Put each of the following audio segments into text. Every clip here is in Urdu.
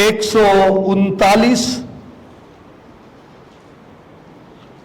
139,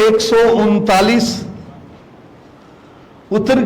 139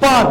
5।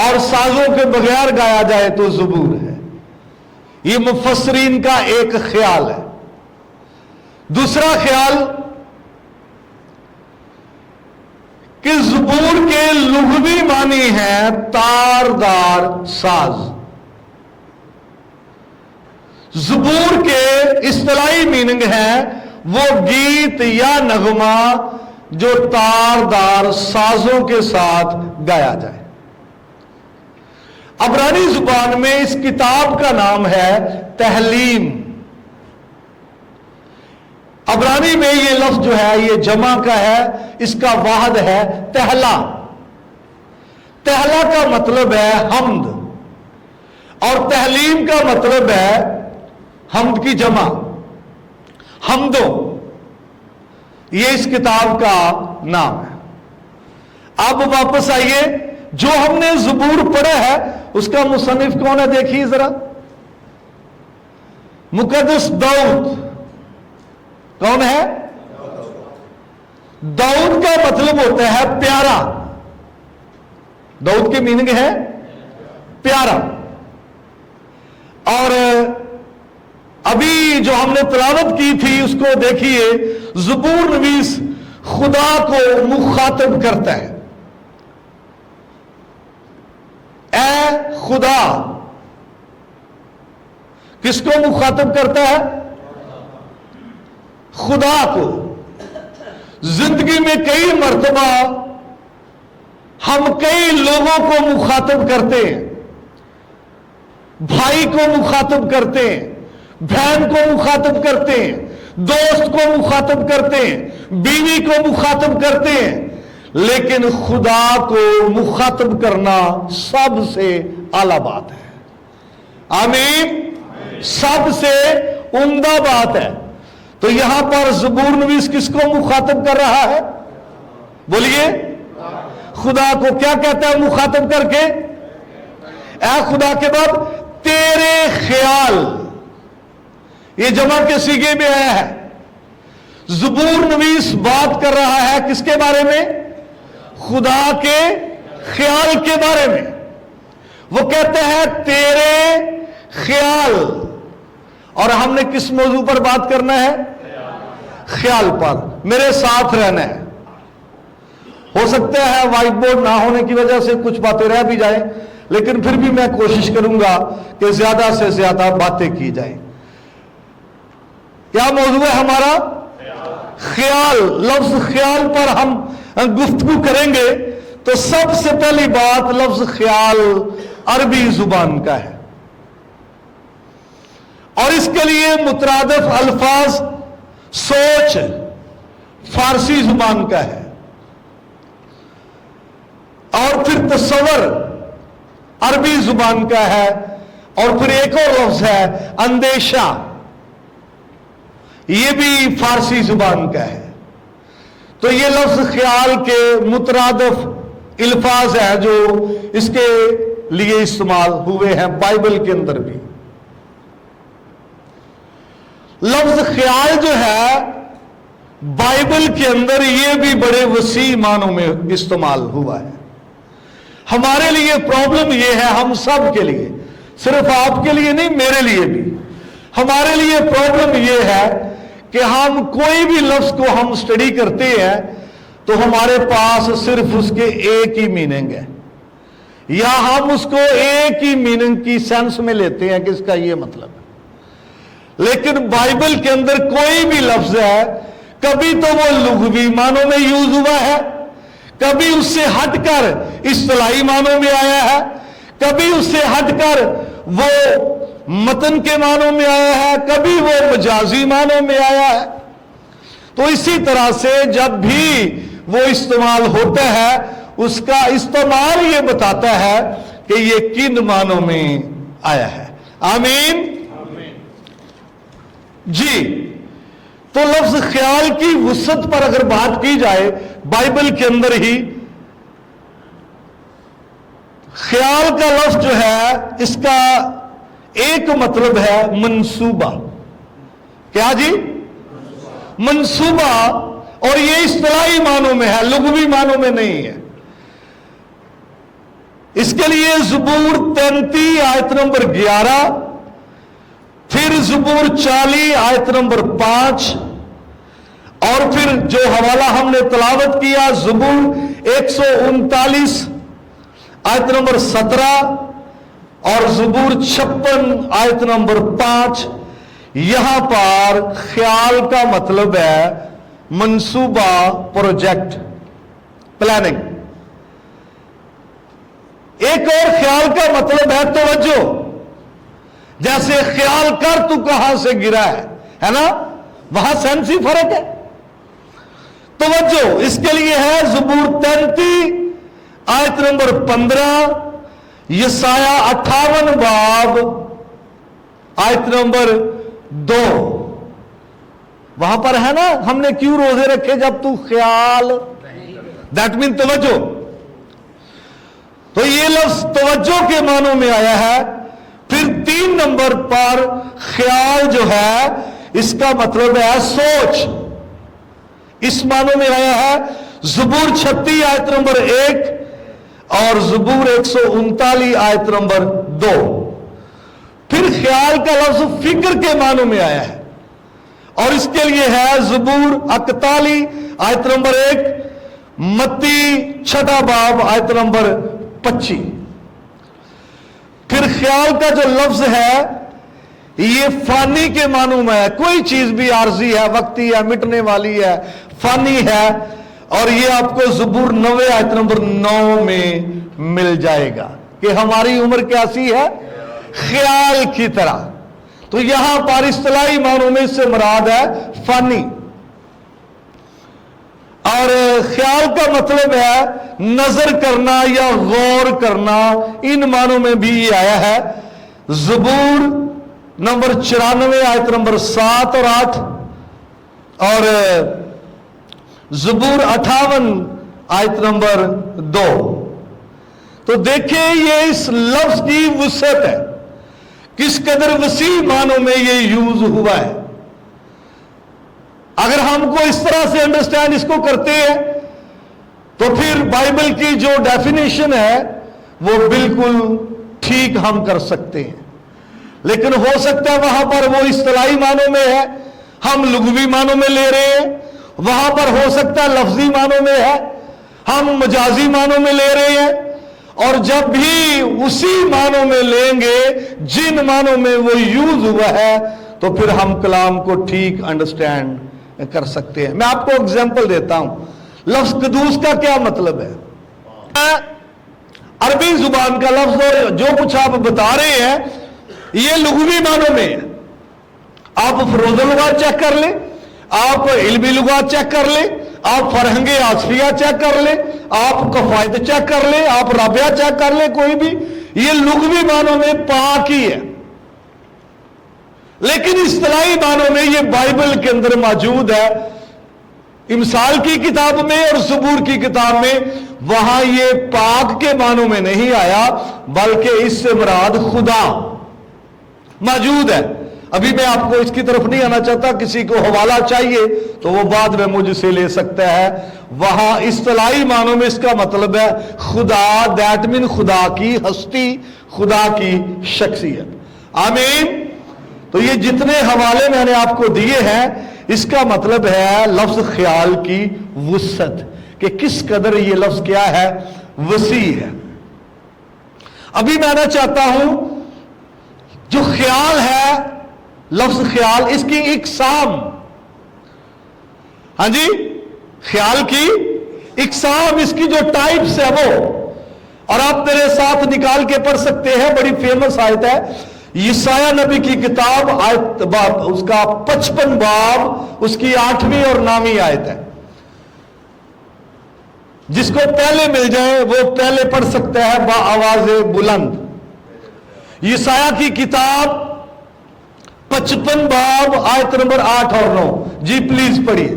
اور سازوں کے بغیر گایا جائے تو زبور ہے. یہ مفسرین کا ایک خیال ہے. دوسرا خیال کہ زبور کے لغوی معنی ہے تاردار ساز. زبور کے اصطلاحی میننگ ہے وہ گیت یا نغمہ جو تاردار سازوں کے ساتھ گایا جائے. عبرانی زبان میں اس کتاب کا نام ہے تحلیم. عبرانی میں یہ لفظ جو ہے یہ جمع کا ہے, اس کا واحد ہے تہلا. تہلا کا مطلب ہے حمد, اور تحلیم کا مطلب ہے حمد کی جمع, حمدو. یہ اس کتاب کا نام ہے. اب واپس آئیے, جو ہم نے زبور پڑھا ہے اس کا مصنف کون ہے دیکھیے ذرا. مقدس داؤد. کون ہے؟ داؤد کا مطلب ہوتا ہے پیارا. داؤد کی میننگ ہے پیارا. اور ابھی جو ہم نے تلاوت کی تھی اس کو دیکھیے, زبور نویس خدا کو مخاطب کرتا ہے. اے خدا, کس کو مخاطب کرتا ہے؟ خدا کو. زندگی میں کئی مرتبہ ہم کئی لوگوں کو مخاطب کرتے ہیں. بھائی کو مخاطب کرتے ہیں, بہن کو مخاطب کرتے ہیں, دوست کو مخاطب کرتے ہیں, بیوی کو مخاطب کرتے ہیں, لیکن خدا کو مخاطب کرنا سب سے اعلی بات ہے. آمین. سب سے عمدہ بات ہے. تو یہاں پر زبور نویس کس کو مخاطب کر رہا ہے؟ بولیے. خدا کو کیا کہتا ہے مخاطب کر کے؟ اے خدا کے بعد تیرے خیال, یہ جمع کے صیغے میں آیا ہے. زبور نویس بات کر رہا ہے کس کے بارے میں؟ خدا کے خیال کے بارے میں. وہ کہتا ہے تیرے خیال. اور ہم نے کس موضوع پر بات کرنا ہے؟ خیال پر. میرے ساتھ رہنا ہے. ہو سکتا ہے وائٹ بورڈ نہ ہونے کی وجہ سے کچھ باتیں رہ بھی جائیں, لیکن پھر بھی میں کوشش کروں گا کہ زیادہ سے زیادہ باتیں کی جائیں. کیا موضوع ہے ہمارا؟ خیال. لفظ خیال پر ہم گفتگو کریں گے تو سب سے پہلی بات, لفظ خیال عربی زبان کا ہے, اور اس کے لیے مترادف الفاظ سوچ فارسی زبان کا ہے, اور پھر تصور عربی زبان کا ہے, اور پھر ایک اور لفظ ہے اندیشہ, یہ بھی فارسی زبان کا ہے. تو یہ لفظ خیال کے مترادف الفاظ ہیں جو اس کے لیے استعمال ہوئے ہیں بائبل کے اندر بھی. لفظ خیال جو ہے بائبل کے اندر یہ بھی بڑے وسیع معنوں میں استعمال ہوا ہے. ہمارے لیے پرابلم یہ ہے, ہم سب کے لیے, صرف آپ کے لیے نہیں, میرے لیے بھی, ہمارے لیے پرابلم یہ ہے کہ ہم کوئی بھی لفظ کو ہم سٹڈی کرتے ہیں تو ہمارے پاس صرف اس کے ایک ہی میننگ ہے, یا ہم اس کو ایک ہی میننگ کی سینس میں لیتے ہیں کہ اس کا یہ مطلب ہے. لیکن بائبل کے اندر کوئی بھی لفظ ہے, کبھی تو وہ لغوی معنوں میں یوز ہوا ہے, کبھی اس سے ہٹ کر اصطلاحی معنوں میں آیا ہے, کبھی اس سے ہٹ کر وہ متن کے معنوں میں آیا ہے, کبھی وہ مجازی معنوں میں آیا ہے. تو اسی طرح سے جب بھی وہ استعمال ہوتا ہے اس کا استعمال یہ بتاتا ہے کہ یہ کن معنوں میں آیا ہے. آمین. جی, تو لفظ خیال کی وسعت پر اگر بات کی جائے بائبل کے اندر ہی, خیال کا لفظ جو ہے اس کا ایک مطلب ہے منصوبہ. کیا جی؟ منصوبہ. اور یہ اصطلاحی معنوں میں ہے, لغوی معنوں میں نہیں ہے. اس کے لیے زبور 33 آیت نمبر 11، پھر زبور 40 آیت نمبر 5، اور پھر جو حوالہ ہم نے تلاوت کیا زبور 139 آیت نمبر 17 اور زبور 56 آیت نمبر 5۔ یہاں پر خیال کا مطلب ہے منصوبہ، پروجیکٹ، پلاننگ۔ ایک اور خیال کا مطلب ہے توجہ، جیسے خیال کر تو کہاں سے گرا ہے نا، وہاں سینسی فرق ہے۔ توجہ اس کے لیے ہے زبور 33 آیت نمبر 15، یسایہ 58 باب آیت نمبر 2۔ وہاں پر ہے نا، ہم نے کیوں روزے رکھے جب تو خیال، دیٹ مین توجہ۔ تو یہ لفظ توجہ کے معنوں میں آیا ہے۔ پھر 3 نمبر پر خیال جو ہے اس کا مطلب ہے سوچ، اس معنوں میں آیا ہے زبور 36 آیت نمبر 1 اور زبور 139 آیت نمبر 2۔ پھر خیال کا لفظ فکر کے معنوں میں آیا ہے، اور اس کے لیے ہے زبور 41 آیت نمبر 1، متی 6 باب آیت نمبر 25۔ پھر خیال کا جو لفظ ہے یہ فانی کے معنوں میں ہے، کوئی چیز بھی عارضی ہے، وقتی ہے، مٹنے والی ہے، فانی ہے، اور یہ آپ کو زبور 90 آیت نمبر 9 میں مل جائے گا کہ ہماری عمر کیسی ہے، خیال کی طرح۔ تو یہاں پر اصطلاحی معنوں میں اس سے مراد ہے فانی، اور خیال کا مطلب ہے نظر کرنا یا غور کرنا، ان معنوں میں بھی یہ آیا ہے۔ زبور نمبر 94 آیت نمبر 7 اور 8 اور زبور 58 آیت نمبر 2۔ تو دیکھیں یہ اس لفظ کی وسعت ہے، کس قدر وسیع معنوں میں یہ یوز ہوا ہے۔ اگر ہم کو اس طرح سے انڈرسٹینڈ اس کو کرتے ہیں تو پھر بائبل کی جو ڈیفینیشن ہے وہ بالکل ٹھیک ہم کر سکتے ہیں، لیکن ہو سکتا ہے وہاں پر وہ اصطلاحی معنوں میں ہے، ہم لغوی معنوں میں لے رہے ہیں، وہاں پر ہو سکتا ہے لفظی معنوں میں ہے، ہم مجازی معنوں میں لے رہے ہیں، اور جب بھی اسی معنوں میں لیں گے جن معنوں میں وہ یوز ہوا ہے تو پھر ہم کلام کو ٹھیک انڈرسٹینڈ کر سکتے ہیں۔ میں آپ کو اگزامپل دیتا ہوں، لفظ قدوس کا کیا مطلب ہے؟ عربی زبان کا لفظ، اور جو کچھ آپ بتا رہے ہیں یہ لغوی معنوں میں ہے۔ آپ فروز لغات چیک کر لیں، آپ علمی لغات چیک کر لیں، آپ فرہنگ آصفیہ چیک کر لیں، آپ قواعد چیک کر لیں، آپ رابعہ چیک کر لیں، کوئی بھی، یہ لغوی معنوں میں پاک ہی ہے، لیکن اصطلاحی معنوں میں یہ بائبل کے اندر موجود ہے۔ امثال کی کتاب میں اور زبور کی کتاب میں وہاں یہ پاک کے معنوں میں نہیں آیا، بلکہ اس سے مراد خدا موجود ہے۔ ابھی میں آپ کو اس کی طرف نہیں آنا چاہتا، کسی کو حوالہ چاہیے تو وہ بعد میں مجھ سے لے سکتا ہے۔ وہاں اصطلاحی معنوں میں اس کا مطلب ہے خدا، دیٹ مین خدا کی ہستی، خدا کی شخصیت۔ آمین۔ تو یہ جتنے حوالے میں نے آپ کو دیے ہیں اس کا مطلب ہے لفظ خیال کی وسعت، کہ کس قدر یہ لفظ کیا ہے، وسیع ہے۔ ابھی میں آنا چاہتا ہوں جو خیال ہے، لفظ خیال، اس کی اقسام، ہاں جی، خیال کی اقسام، اس کی جو ٹائپس ہے وہ، اور آپ میرے ساتھ نکال کے پڑھ سکتے ہیں، بڑی فیمس آیت ہے، یسایہ نبی کی کتاب آیت باب اس کا 55 باب اس کی 8ویں اور 9ویں آیت ہے۔ جس کو پہلے مل جائے وہ پہلے پڑھ سکتا ہے با آواز بلند۔ یسایہ کی کتاب 55 باب آیت نمبر 8 اور 9، جی پلیز پڑھیے۔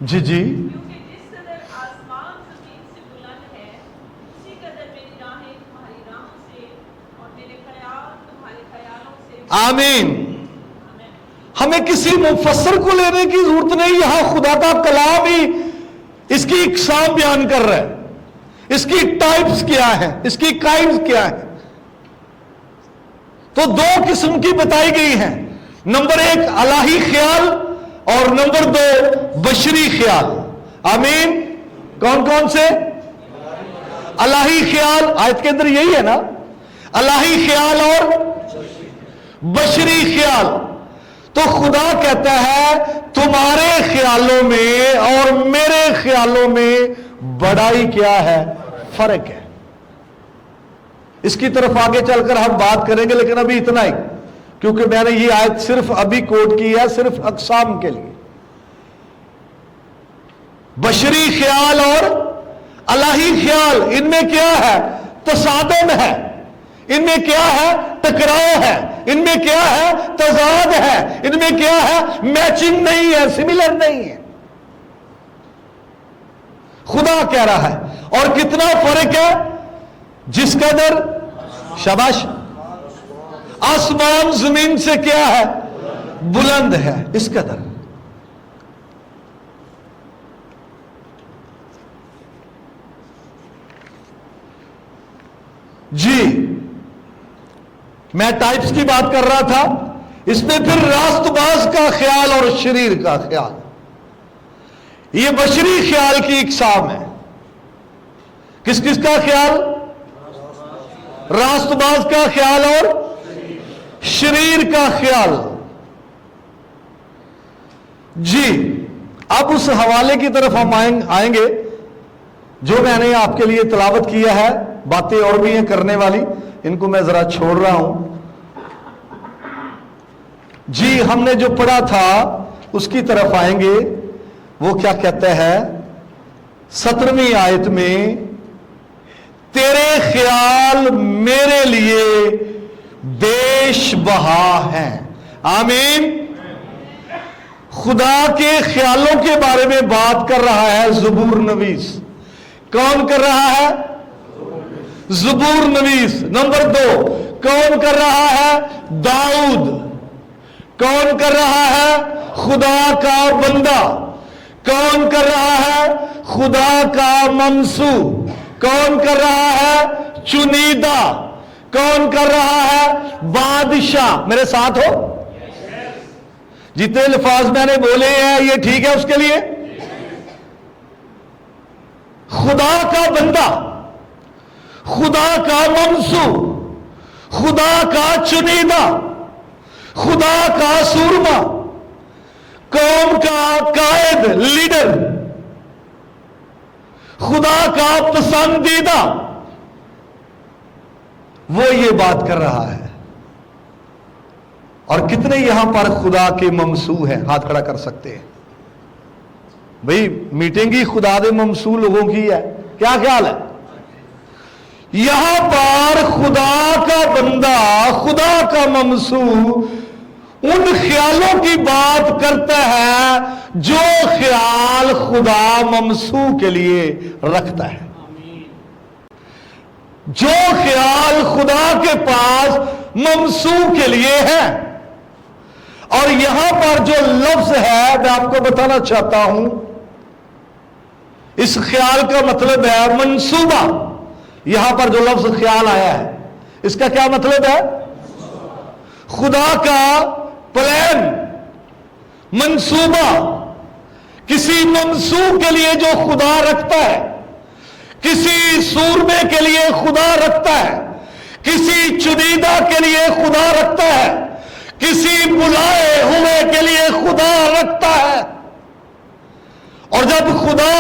جی جی، کیونکہ جس قدر آسمان زمین سے بلند ہے اسی قدر میری راہیں تمہاری راہوں سے اور میرے خیال تمہارے خیالوں سے۔ آمین۔ ہمیں کسی مفسر کو لینے کی ضرورت نہیں، یہاں خدا کا کلام ہی اس کی اقسام بیان کر رہا ہے، اس کی ٹائپس کیا ہے، اس کی کائنڈز کیا ہے۔ تو دو قسم کی بتائی گئی ہیں، نمبر ایک الہی خیال اور نمبر دو بشری خیال۔ آمین۔ کون کون سے؟ الہی خیال، آیت کے اندر یہی ہے نا، الہی خیال اور بشری خیال۔ تو خدا کہتا ہے تمہارے خیالوں میں اور میرے خیالوں میں بڑائی کیا ہے، فرق ہے۔ اس کی طرف آگے چل کر ہم بات کریں گے، لیکن ابھی اتنا ہی، کیونکہ میں نے یہ آیت صرف ابھی کوٹ کی ہے، صرف اقسام کے لیے۔ بشری خیال اور الہی خیال، ان میں کیا ہے؟ تصادم ہے، ان میں کیا ہے؟ ٹکراؤ ہے، ان میں کیا ہے؟ تضاد ہے، ان میں کیا ہے؟ میچنگ نہیں ہے، سملر نہیں ہے۔ خدا کہہ رہا ہے، اور کتنا فرق ہے؟ جس قدر، شاباش، آسمان زمین سے کیا ہے؟ بلند ہے، اس قدر۔ جی میں ٹائپس کی بات کر رہا تھا، اس میں پھر راست باز کا خیال اور شریر کا خیال، یہ بشری خیال کی اقسام ہے۔ کس کس کا خیال؟ راست باز کا خیال اور شریر کا خیال۔ جی اب اس حوالے کی طرف ہم آئیں گے جو میں نے آپ کے لیے تلاوت کیا ہے، باتیں اور بھی ہیں کرنے والی، ان کو میں ذرا چھوڑ رہا ہوں۔ جی ہم نے جو پڑھا تھا اس کی طرف آئیں گے، وہ کیا کہتا ہے 17ویں آیت میں، تیرے خیال میرے لیے بیش بہا ہیں۔ آمین۔ خدا کے خیالوں کے بارے میں بات کر رہا ہے زبور نویس۔ کون کر رہا ہے؟ زبور نویس۔ نمبر 2 کون کر رہا ہے؟ داؤد۔ کون کر رہا ہے؟ خدا کا بندہ۔ کون کر رہا ہے؟ خدا کا ممسو۔ کون کر رہا ہے؟ چنیدہ۔ کون کر رہا ہے؟ بادشاہ۔ میرے ساتھ ہو؟ جتنے الفاظ میں نے بولے ہیں یہ ٹھیک ہے اس کے لیے؟ خدا کا بندہ، خدا کا ممسو، خدا کا چنیدہ، خدا کا سورما، قوم کا قائد، لیڈر، خدا کا پسندیدہ، وہ یہ بات کر رہا ہے۔ اور کتنے یہاں پر خدا کے ممسو ہیں؟ ہاتھ کھڑا کر سکتے ہیں بھئی، میٹنگ ہی خدا دے ممسو لوگوں کی ہے، کیا خیال ہے؟ یہاں پر خدا کا بندہ، خدا کا ممسو ان خیالوں کی بات کرتا ہے جو خیال خدا ممسو کے لیے رکھتا ہے، جو خیال خدا کے پاس ممسو کے لیے ہے۔ اور یہاں پر جو لفظ ہے میں آپ کو بتانا چاہتا ہوں، اس خیال کا مطلب ہے منصوبہ۔ یہاں پر جو لفظ خیال آیا ہے اس کا کیا مطلب ہے؟ خدا کا پلان، منصوبہ، کسی منصوب کے لیے جو خدا رکھتا ہے، کسی سورمے کے لیے خدا رکھتا ہے، کسی چنیدہ کے لیے خدا رکھتا ہے، کسی بلائے ہوئے کے لیے خدا رکھتا ہے۔ اور جب خدا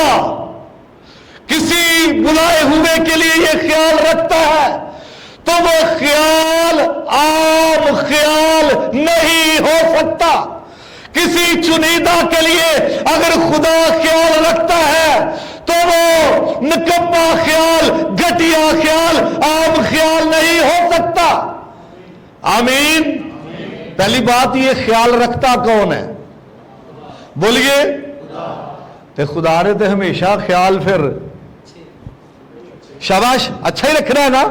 کسی بلائے ہوئے کے لیے یہ خیال رکھتا ہے تو وہ خیال عام خیال نہیں ہو سکتا۔ کسی چنیدہ کے لیے اگر خدا خیال رکھتا ہے تو وہ نکما خیال، گھٹیا خیال، عام خیال نہیں ہو سکتا۔ آمین۔ پہلی بات، یہ خیال رکھتا کون ہے؟ بولیے۔ تو خدا نے تو ہمیشہ خیال پھر شاباش اچھا ہی رکھنا ہے نا۔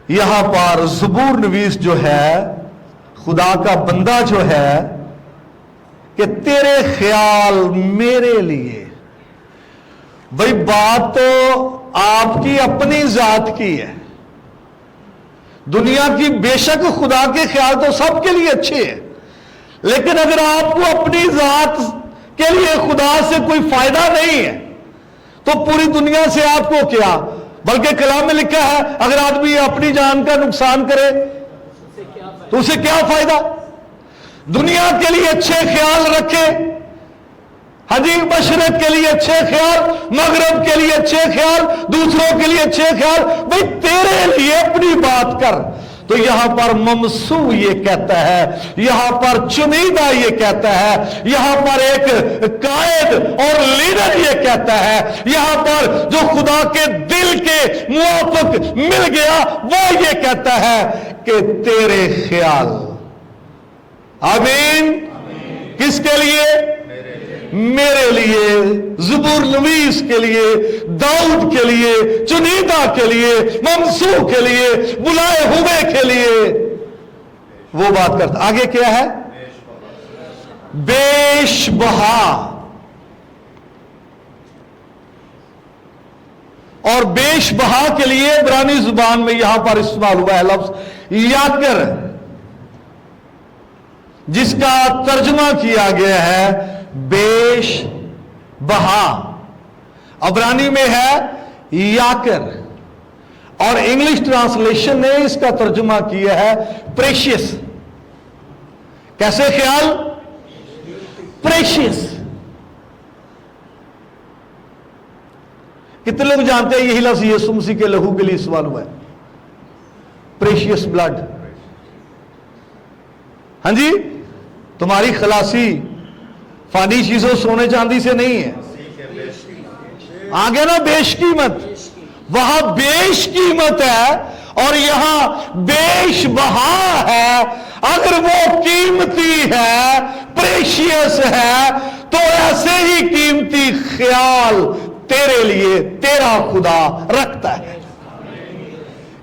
یہاں پر زبور نویس جو ہے خدا کا بندہ جو ہے کہ تیرے خیال میرے لیے. بھئی بات تو آپ کی اپنی ذات کی ہے. دنیا کی بے شک خدا کے خیال تو سب کے لیے اچھے ہیں، لیکن اگر آپ کو اپنی ذات کے لیے خدا سے کوئی فائدہ نہیں ہے تو پوری دنیا سے آپ کو کیا؟ بلکہ کلام میں لکھا ہے اگر آدمی اپنی جان کا نقصان کرے تو اسے کیا فائدہ؟ دنیا کے لیے اچھے خیال رکھے، ہاں جی، مشرق کے لیے اچھے خیال، مغرب کے لیے اچھے خیال، دوسروں کے لیے اچھے خیال، بھئی تیرے لیے اپنی بات کر. تو یہاں پر ممسوح یہ کہتا ہے، یہاں پر چنیدہ یہ کہتا ہے، یہاں پر ایک قائد اور لیڈر یہ کہتا ہے، یہاں پر جو خدا کے دل کے موافق مل گیا وہ یہ کہتا ہے کہ تیرے خیال. آمین. کس کے لیے؟ میرے لیے، زبور نویس کے لیے، داؤد کے لیے، چنیدہ کے لیے، ممسوح کے لیے، بلائے ہوئے کے لیے وہ بات کرتا. آگے کیا ہے؟ بیش بہا. اور بیش بہا کے لیے عبرانی زبان میں یہاں پر استعمال ہوا ہے لفظ یاکر، جس کا ترجمہ کیا گیا ہے بیش بہا. عبرانی میں ہے یاکر، اور انگلش ٹرانسلیشن نے اس کا ترجمہ کیا ہے پریشیس. کیسے خیال؟ پریشیس. کتنے لوگ جانتے ہیں یہی لفظ یسوع مسیح کے لہو کے لیے استعمال ہوا ہے؟ Precious blood. ہاں جی، تمہاری خلاصی فانی چیزوں سونے چاندی سے نہیں ہے. آگے نا بیش قیمت، وہاں بیش قیمت ہے اور یہاں بیش بہا ہے. اگر وہ قیمتی ہے، پریشیس ہے، تو ایسے ہی قیمتی خیال تیرے لیے تیرا خدا رکھتا ہے.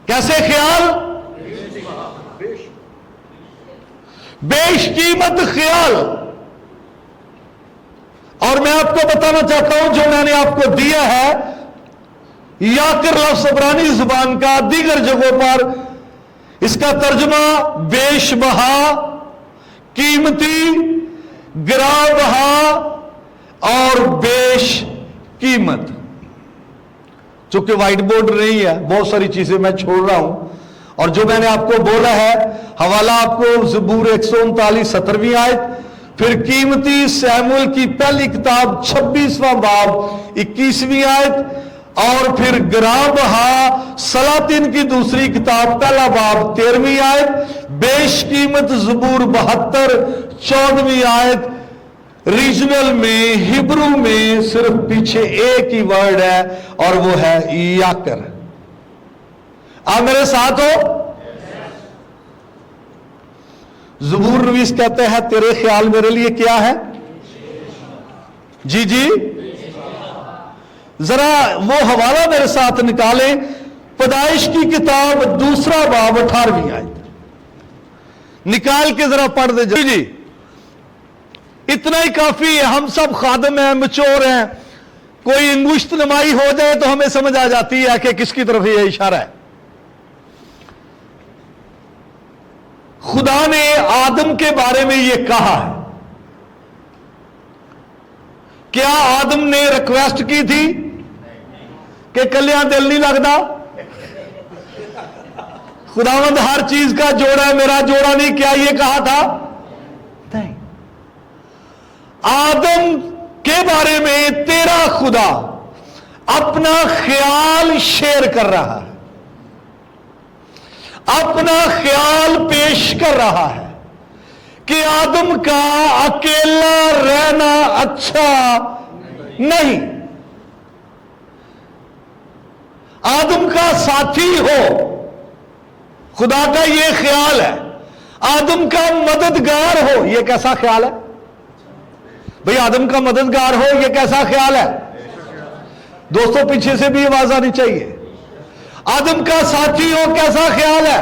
کیسے خیال؟ بیش قیمت خیال. اور میں آپ کو بتانا چاہتا ہوں جو میں نے آپ کو دیا ہے، یاکر لفظ عبرانی زبان کا دیگر جگہوں پر اس کا ترجمہ بیش بہا، قیمتی، گراں بہا اور بیش قیمت. چونکہ وائٹ بورڈ نہیں ہے، بہت ساری چیزیں میں چھوڑ رہا ہوں، اور جو میں نے آپ کو بولا ہے حوالہ آپ کو زبور 139 17ویں آیت، پھر قیمتی سیموئیل کی پہلی کتاب 26واں باب 21ویں آیت، اور پھر گراں بہا سلاطین کی دوسری کتاب پہلا باب 13ویں آیت، بیش قیمت زبور 72 14ویں آیت. ریجنل میں ہبرو میں صرف پیچھے ایک ہی ورڈ ہے اور وہ ہے یاکر. آپ میرے ساتھ ہو؟ زبور نویس کہتے ہیں تیرے خیال میرے لیے کیا ہے؟ جی جی، ذرا وہ حوالہ میرے ساتھ نکالیں. پیدائش کی کتاب 2 باب 18ویں آیت نکال کے ذرا پڑھ دے. جی جی، اتنا ہی کافی ہے. ہم سب خادم ہیں، مچور ہیں. کوئی انگشت نمائی ہو جائے تو ہمیں سمجھ آ جاتی ہے کہ کس کی طرف یہ اشارہ ہے. خدا نے آدم کے بارے میں یہ کہا ہے. کیا آدم نے ریکویسٹ کی تھی کہ کلیاں دل نہیں لگتا؟ خداوند ہر چیز کا جوڑا ہے، میرا جوڑا نہیں، کیا یہ کہا تھا؟ نہیں. آدم کے بارے میں تیرا خدا اپنا خیال شیئر کر رہا ہے، اپنا خیال پیش کر رہا ہے کہ آدم کا اکیلا رہنا اچھا نہیں، آدم کا ساتھی ہو. خدا کا یہ خیال ہے. آدم کا مددگار ہو. یہ کیسا خیال ہے بھئی؟ آدم کا مددگار ہو، یہ کیسا خیال ہے دوستوں؟ پیچھے سے بھی آواز آنی چاہیے. آدم کا ساتھی ہو، کیسا خیال ہے؟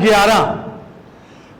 11,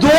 2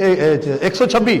126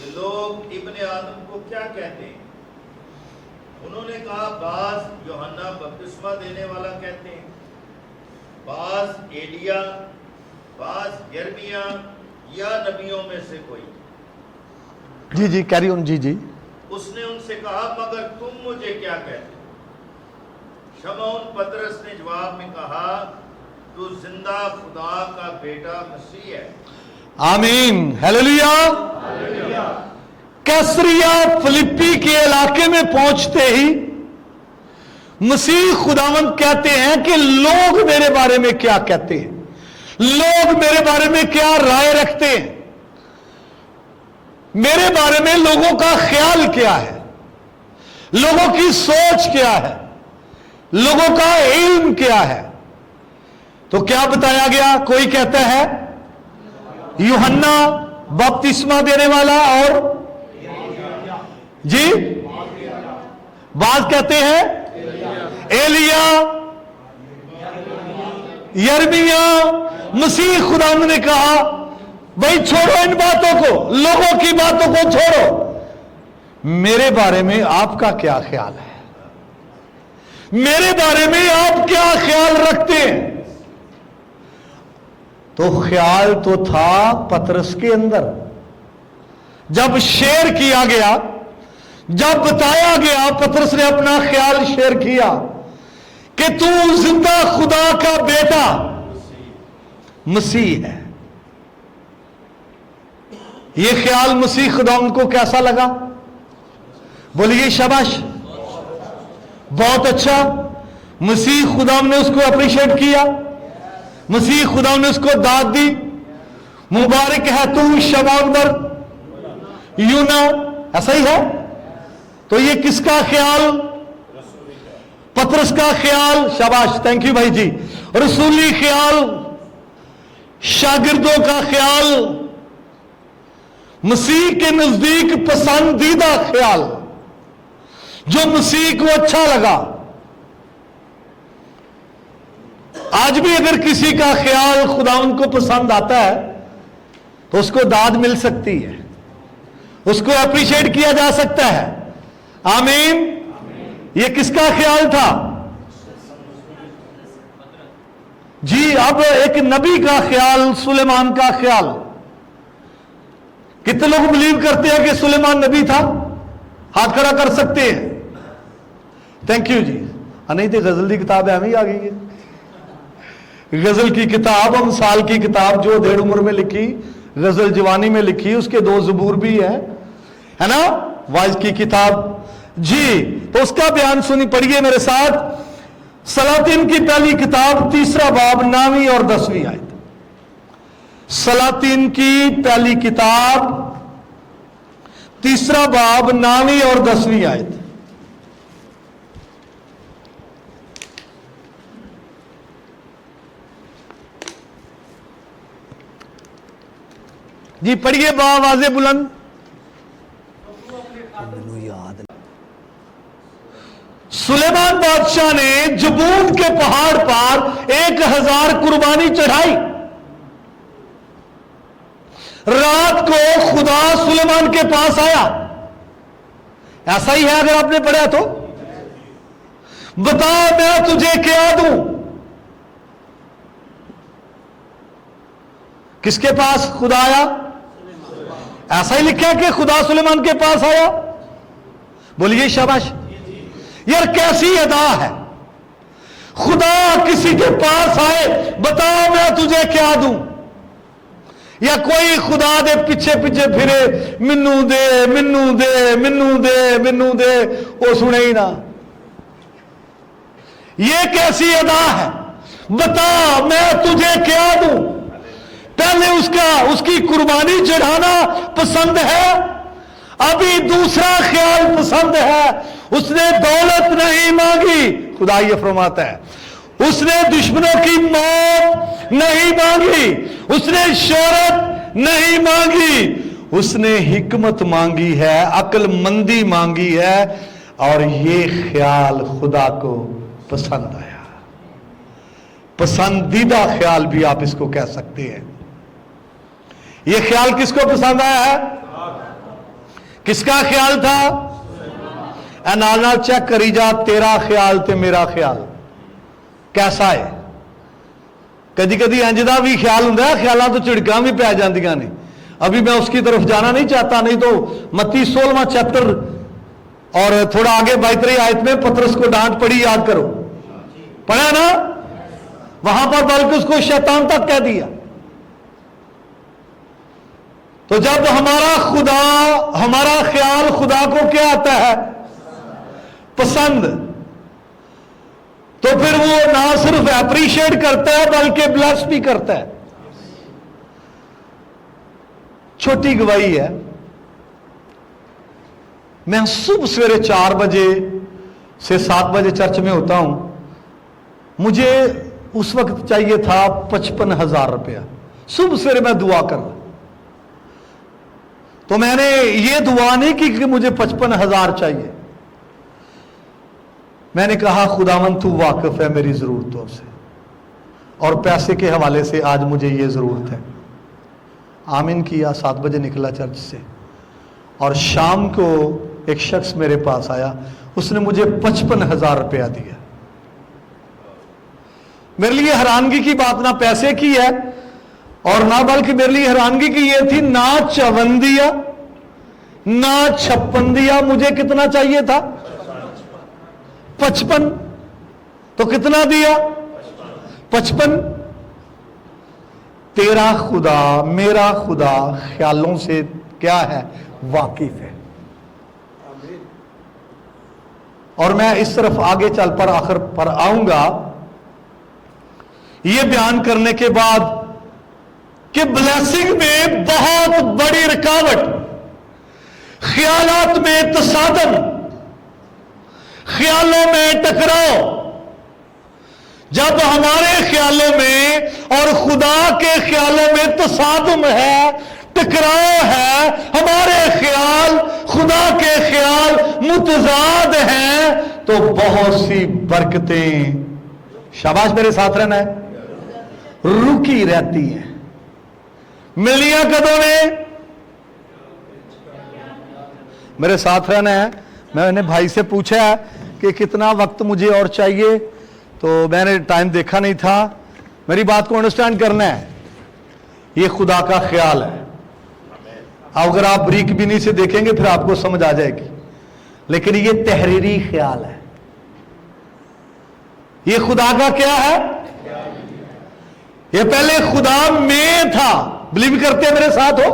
کہ لوگ ابن آدم کو کیا کہتے ہیں؟ انہوں نے کہا بعض یوحنا بپتسمہ دینے والا کہتے ہیں، بعض ایلیا، بعض یرمیا یا نبیوں میں سے کوئی۔ جی جی کیری آن، جی جی۔ اس نے ان سے کہا مگر تم مجھے کیا کہتے ہو؟ شمعون پطرس نے جواب میں کہا تو زندہ خدا کا بیٹا مسیح ہے۔ آمین، ہیلیلویا۔ کیسریا فلپی کے علاقے میں پہنچتے ہی مسیح خداوند کہتے ہیں کہ لوگ میرے بارے میں کیا کہتے ہیں، لوگ میرے بارے میں کیا رائے رکھتے ہیں، میرے بارے میں لوگوں کا خیال کیا ہے، لوگوں کی سوچ کیا ہے، لوگوں کا علم کیا ہے۔ تو کیا بتایا گیا؟ کوئی کہتا ہے یوحنا بپتسمہ دینے والا، اور جی بعض کہتے ہیں ایلیا، یرمیا۔ مسیح خدا نے کہا بھائی چھوڑو ان باتوں کو، لوگوں کی باتوں کو چھوڑو، میرے بارے میں آپ کا کیا خیال ہے، میرے بارے میں آپ کیا خیال رکھتے ہیں؟ تو خیال تو تھا پطرس کے اندر۔ جب شیئر کیا گیا، جب بتایا گیا، پطرس نے اپنا خیال شیئر کیا کہ تو زندہ خدا کا بیٹا مسیح ہے۔ یہ خیال مسیح خدا ان کو کیسا لگا؟ بولیے شاباش، بہت اچھا۔ مسیح خدا نے اس کو اپریشیٹ کیا، مسیح خدا نے اس کو داد دی۔ مبارک ہے تو شمعون بر یونا، ایسا ہی ہے۔ تو یہ کس کا خیال؟ پطرس کا خیال، شاباش، تھینک یو بھائی جی۔ رسولی خیال، شاگردوں کا خیال، مسیح کے نزدیک پسندیدہ خیال جو مسیح کو اچھا لگا۔ آج بھی اگر کسی کا خیال خدا ان کو پسند آتا ہے تو اس کو داد مل سکتی ہے، اس کو اپریشیٹ کیا جا سکتا ہے۔ آمین۔ یہ کس کا خیال تھا؟ جی اب ایک نبی کا خیال، سلیمان کا خیال۔ کتنے لوگ بلیو کرتے ہیں کہ سلیمان نبی تھا؟ ہاتھ کھڑا کر سکتے ہیں؟ تھینک یو جی۔ نہیں تو غزل کی کتاب ہے، ہمیں آ گئی ہے غزل کی کتاب، امثال کی کتاب جو 1.5 عمر میں لکھی، غزل جوانی میں لکھی، اس کے 2 زبور بھی ہیں، ہے نا، وائز کی کتاب جی۔ تو اس کا بیان سنی، پڑھیے میرے ساتھ سلاطین کی پہلی کتاب 3 باب 9 اور 10 آیت۔ سلاطین کی پہلی کتاب 3 باب 9 اور 10 آیت۔ جی پڑھیے بآواز بلند۔ سلیمان بادشاہ نے جبوت کے پہاڑ پر 1000 قربانی چڑھائی۔ رات کو خدا سلیمان کے پاس آیا، ایسا ہی ہے اگر آپ نے پڑھا تو؟ بتا میں تجھے کیا دوں۔ کس کے پاس خدا آیا؟ ایسا ہی لکھا کہ خدا سلیمان کے پاس آیا۔ بولیے شاباش۔ یار کیسی ادا ہے، خدا کسی کے پاس آئے، بتا میں تجھے کیا دوں، یا کوئی خدا دے پیچھے پیچھے پھرے، منو دے منو دے منو دے منو دے، وہ سنے ہی نہ۔ یہ کیسی ادا ہے، بتا میں تجھے کیا دوں۔ پہلے اس کی قربانی چڑھانا پسند ہے، ابھی دوسرا خیال پسند ہے۔ اس نے دولت نہیں مانگی، خدا یہ فرماتا ہے، اس نے دشمنوں کی موت نہیں مانگی، اس نے شہرت نہیں مانگی، اس نے حکمت مانگی ہے، عقل مندی مانگی ہے، اور یہ خیال خدا کو پسند آیا۔ پسندیدہ خیال بھی آپ اس کو کہہ سکتے ہیں۔ یہ خیال کس کو پسند آیا ہے؟ کس کا خیال تھا؟ اے نال چیک کری جا تیرا خیال تے میرا خیال کیسا ہے. کدی کدی انج دا بھی خیال ہوندا ہے, خیالاں تو چڑکاں بھی پی جاندیاں نے. ابھی میں اس کی طرف جانا نہیں چاہتا, نہیں تو متی 16واں چیپٹر اور تھوڑا آگے 22 آیت میں پترس کو ڈانٹ پڑی, یاد کرو, پڑھا نا وہاں پر, بلکہ اس کو شیطان تک کہہ دیا. تو جب ہمارا خیال خدا کو کیا آتا ہے؟ پسند, تو پھر وہ نہ صرف اپریشیٹ کرتا ہے بلکہ بلیس بھی کرتا ہے. چھوٹی گواہی ہے, میں صبح سویرے 4 بجے سے 7 بجے چرچ میں ہوتا ہوں. مجھے اس وقت چاہیے تھا 55,000 روپیہ. صبح سویرے میں دعا کر رہا, تو میں نے یہ دعا نہیں کی کہ مجھے 55,000 چاہیے. میں نے کہا خداوند تو واقف ہے میری ضرورتوں سے, اور پیسے کے حوالے سے آج مجھے یہ ضرورت ہے. آمین کیا, 7 بجے نکلا چرچ سے, اور شام کو ایک شخص میرے پاس آیا, اس نے مجھے 55,000 روپیہ دیا. میرے لیے حیرانگی کی بات نہ پیسے کی ہے, اور نہ بلکہ میرے لیے حیرانگی کی یہ تھی, نہ 54 دیا نہ 56 دیا. مجھے کتنا چاہیے تھا؟ 55. تو کتنا دیا؟ 55. تیرا خدا میرا خدا خیالوں سے کیا ہے؟ واقف ہے. اور میں اس طرف آگے چل پر آخر پر آؤں گا یہ بیان کرنے کے بعد کہ بلیسنگ میں بہت بڑی رکاوٹ خیالات میں تصادم, خیالوں میں ٹکراؤ. جب ہمارے خیالوں میں اور خدا کے خیالوں میں تصادم ہے, ٹکراؤ ہے, ہمارے خیال خدا کے خیال متضاد ہیں, تو بہت سی برکتیں, شاباش میرے ساتھ رہنا ہے, رکی رہتی ہیں. ملیاں کدوں نے میرے ساتھ رہنا ہے. میں نے بھائی سے پوچھا ہے کہ کتنا وقت مجھے اور چاہیے, تو میں نے ٹائم دیکھا نہیں تھا. میری بات کو انڈرسٹینڈ کرنا ہے, یہ خدا کا خیال ہے. اگر آپ بریک بینی سے دیکھیں گے پھر آپ کو سمجھ آ جائے گی, لیکن یہ تحریری خیال ہے. یہ خدا کا کیا ہے؟ یہ پہلے خدا میں تھا. بلیو کرتے ہیں میرے ساتھ ہو؟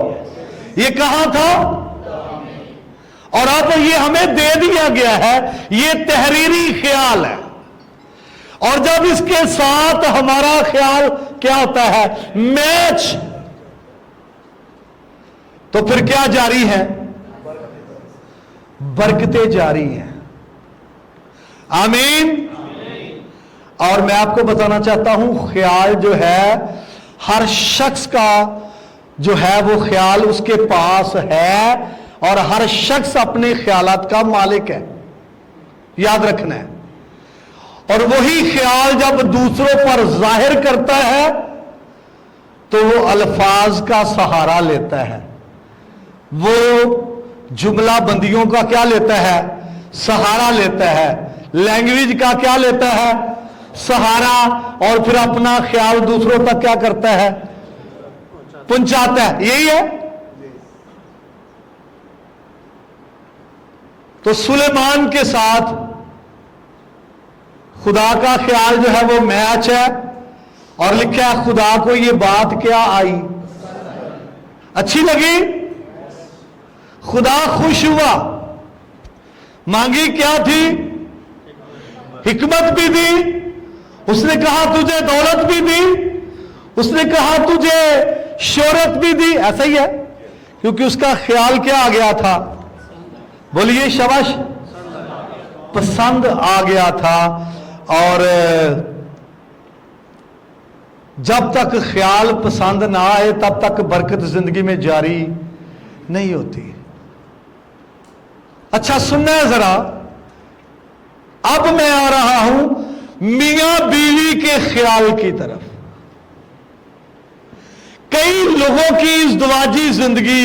یہ کہاں تھا؟ اور اب یہ ہمیں دے دیا گیا ہے. یہ تحریری خیال ہے, اور جب اس کے ساتھ ہمارا خیال کیا ہوتا ہے؟ میچ, تو پھر کیا جاری ہے؟ برکتیں جاری ہیں. آمین. اور میں آپ کو بتانا چاہتا ہوں, خیال جو ہے ہر شخص کا جو ہے وہ خیال اس کے پاس ہے, اور ہر شخص اپنے خیالات کا مالک ہے. یاد رکھنا ہے. اور وہی خیال جب دوسروں پر ظاہر کرتا ہے تو وہ الفاظ کا سہارا لیتا ہے, وہ جملہ بندیوں کا کیا لیتا ہے؟ سہارا لیتا ہے. لینگویج کا کیا لیتا ہے؟ سہارا. اور پھر اپنا خیال دوسروں تک کیا کرتا ہے؟ پہنچاتا ہے. یہی ہے. تو سلیمان کے ساتھ خدا کا خیال جو ہے وہ میچ ہے, اور لکھا ہے خدا کو یہ بات کیا آئی؟ اچھی لگی, خدا خوش ہوا. مانگی کیا تھی؟ حکمت بھی دی. اس نے کہا تجھے دولت بھی دی, اس نے کہا تجھے شہرت بھی دی. ایسا ہی ہے, کیونکہ اس کا خیال کیا آ گیا تھا؟ بولیے شاباش, پسند آ گیا تھا. اور جب تک خیال پسند نہ آئے تب تک برکت زندگی میں جاری نہیں ہوتی. اچھا سننا ہے ذرا, اب میں آ رہا ہوں میاں بیوی کے خیال کی طرف. کئی لوگوں کی ازدواجی زندگی